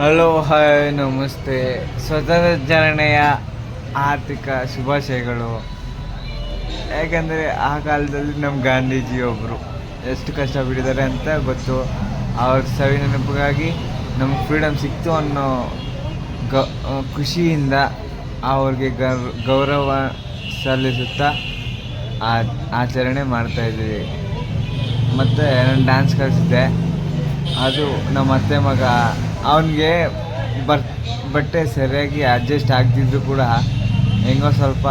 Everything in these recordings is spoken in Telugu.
ಹಲೋ ಹಾಯ್ ನಮಸ್ತೆ. ಸ್ವತಂತ್ರ ಜನನೆಯ ಆರ್ಥಿಕ ಶುಭಾಶಯಗಳು. ಯಾಕೆಂದರೆ ಆ ಕಾಲದಲ್ಲಿ ನಮ್ಮ ಗಾಂಧೀಜಿಯೊಬ್ಬರು ಎಷ್ಟು ಕಷ್ಟಪಟ್ಟಿದ್ದಾರೆ ಅಂತ ಗೊತ್ತು. ಅವ್ರ ಸವಿ ನೆನಪಿಗಾಗಿ ನಮ್ಗೆ ಫ್ರೀಡಮ್ ಸಿಕ್ತು ಅನ್ನೋ ಖುಷಿಯಿಂದ ಅವ್ರಿಗೆ ಗೌರವ ಸಲ್ಲಿಸುತ್ತಾ ಆಚರಣೆ ಮಾಡ್ತಾಯಿದ್ದೀವಿ. ಮತ್ತು ನಾನು ಡ್ಯಾನ್ಸ್ ಕಲಿಸಿದ್ದೆ. ಅದು ನಮ್ಮ ಅತ್ತೆ ಮಗ ಅವನಿಗೆ ಬಟ್ಟೆ ಸರಿಯಾಗಿ ಅಡ್ಜಸ್ಟ್ ಆಗ್ತಿದ್ರು ಕೂಡ ಹೆಂಗೋ ಸ್ವಲ್ಪ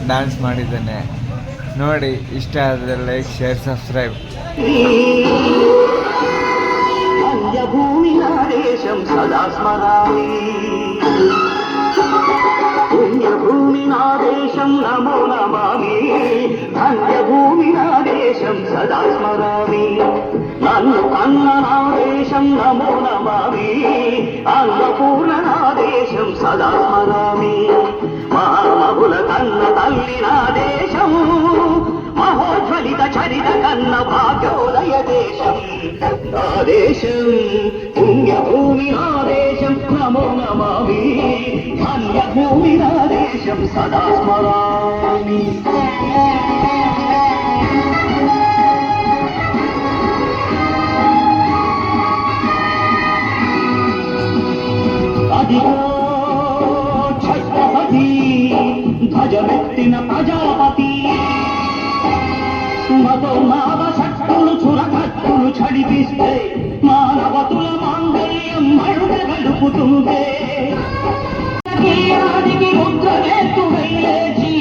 ಡ್ಯಾನ್ಸ್ ಮಾಡಿದ್ದಾನೆ. ನೋಡಿ, ಇಷ್ಟ ಆದರೆ ಲೈಕ್, ಶೇರ್, ಸಬ್ಸ್ಕ್ರೈಬ್. పుణ్యభూమినాదేశం నమో నమామి, ధన్యభూమినాదేశం సదా స్మరామి. నన్ను కన్ననాదేశం నమో నమామి, అన్నపూర్ణనాదేశం సదా స్మరామి. మహామహుల కన్న తల్లినాదేశం, మహోజ్వలిత చరిత కన్న భాగ్యోదయ దేశం. ఆదేశం పుణ్యభూమినాదేశం నమో నమామి, ధన్యభూమినాదేశం సదా స్మరామి. అదిగో ఛత్రపతి ధ్వజమెత్తిన ప్రజాపతి, మతోన్మాద శక్తులు చురకత్తులు చడిపిస్తే మానవతుల మాంగళ్యం మడుగ గడుపుతుంటే, ముద్రనేతుడైలేచి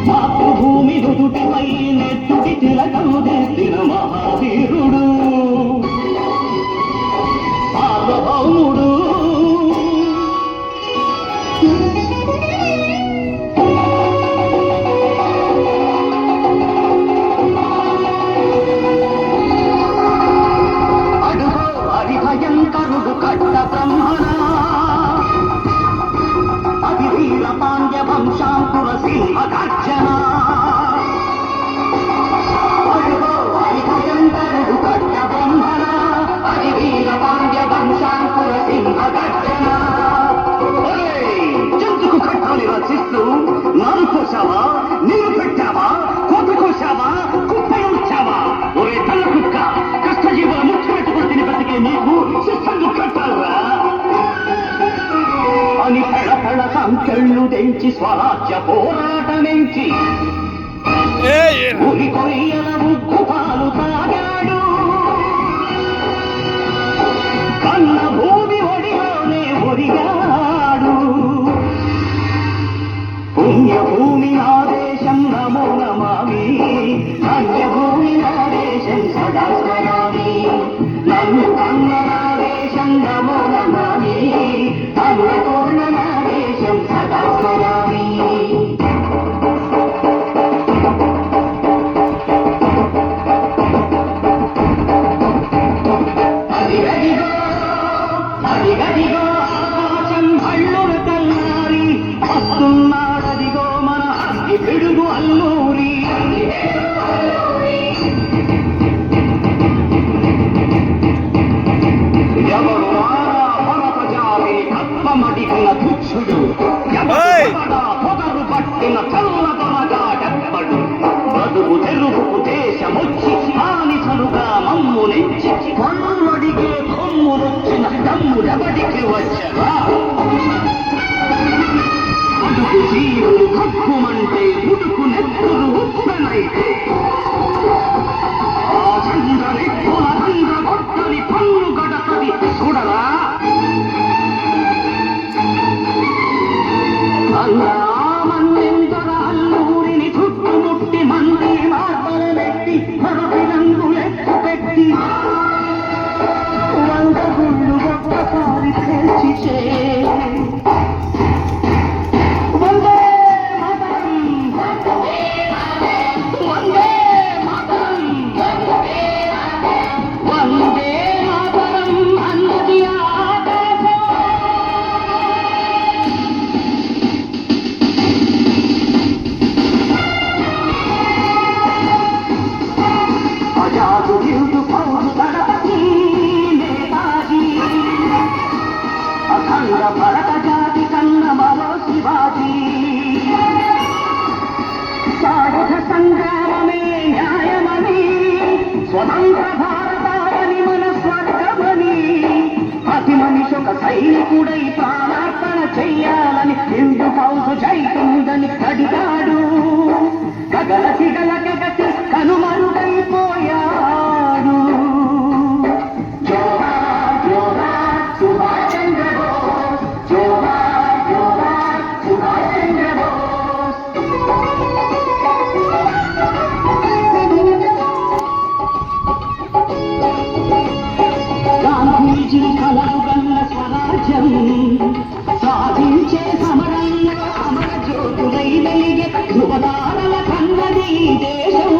మాతృభూమి నుదుటిపై నెత్తుటి తిలకము దిద్దిన మహావీరుడు సార్వభౌముడు. అడుగో హరిభయంకరుడు కట్ట బ్రహ్మణ, అది వీర పాండ్య వంశాంకుర సింహ గర్జన. అడుగో హరిభయంకరుడు కట్ట బ్రహ్మణ, అది వీర పాండ్య వంశాంకుర సింహ గర్జన. జంతుకు కట్టాలి రచిస్తూ నారు కోసావా, నీరు పెట్టావా, కోత కోసావా, కుప్పలుంచావా? ఒరే తల కుక్క, కష్టజీవుల ముఖ్య పెట్టుకుని తిని బతికే నీకు శిక్షలు కట్టాలరా అని పెడపెడ సంఖ్యళ్ళు తెంచి స్వరాజ్య పోరాటమెంచి ఉరి కొయ్యల ఉగ్గు పాలు తాగాడు. కన్న భూమి ఒడిలోనే ఒరిగాడు. పుణ్యభూమి నాదేశం నమో నమామి, ధన్యభూమి నాదేశం సదా స్మరామి. నన్ను కన్ననాదేశం నమో నమామి, అన్నపూర్ణనాదేశం సదా స్మరామి. అదిగదిగో అదిగదిగో ఆకాశం హళ్ళున తల్లారి, వస్తున్నాడదిగో మన అగ్గి పిడుగు అల్లూరి. ఎవరు రారా భరత జాతిని తత్వమడిగిన తుచ్చుడు, పొగరు పట్టిన చల్లదొరగా డెప్పడు. బతుకు తెరువుకు దేశమొచ్చి హానిసలుగా మమ్ము నెచ్చి కొల్లడిగే కొమ్ములొచ్చిన దమ్ముడెవడికి వచ్చరా? అడుగు జీవులు కక్కుమంటే ఉడుకు నెత్తురు ఉప్పెనైతే, ఆ చంద్ర నెత్తుల రంధ్ర కొట్టని పన్ను గడతది చూడరా? మన్నెందర అల్లూరిని చుట్టుముట్టి మంది మార్బలెట్టి మరొక రంగులెత్తు పెట్టి వంద గుళ్ళు ఒక్కసారి పేల్చితే, వందే మాతరం వందే మాతరం వందే మాతరం అన్నది ఆకాశం. అజాదు హిందు ఫౌజు దళపతి నేతాజీ యువతారల కన్నది ఈ దేశం,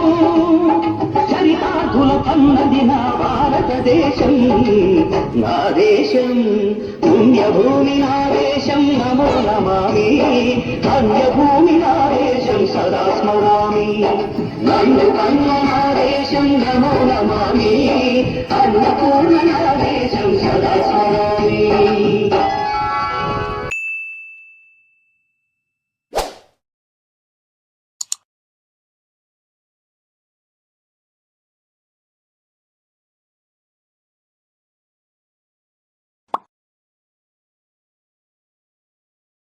చరితార్థుల కన్నది నా భారతదేశం. నా దేశం పుణ్యభూమి, నా దేశం నమో నమామి. ధన్యభూమి నా దేశం సదా స్మరామి. నన్ను కన్న నా దేశం నమో నమామి. అన్నపూర్ణ నా దేశం సదా స్మరామి.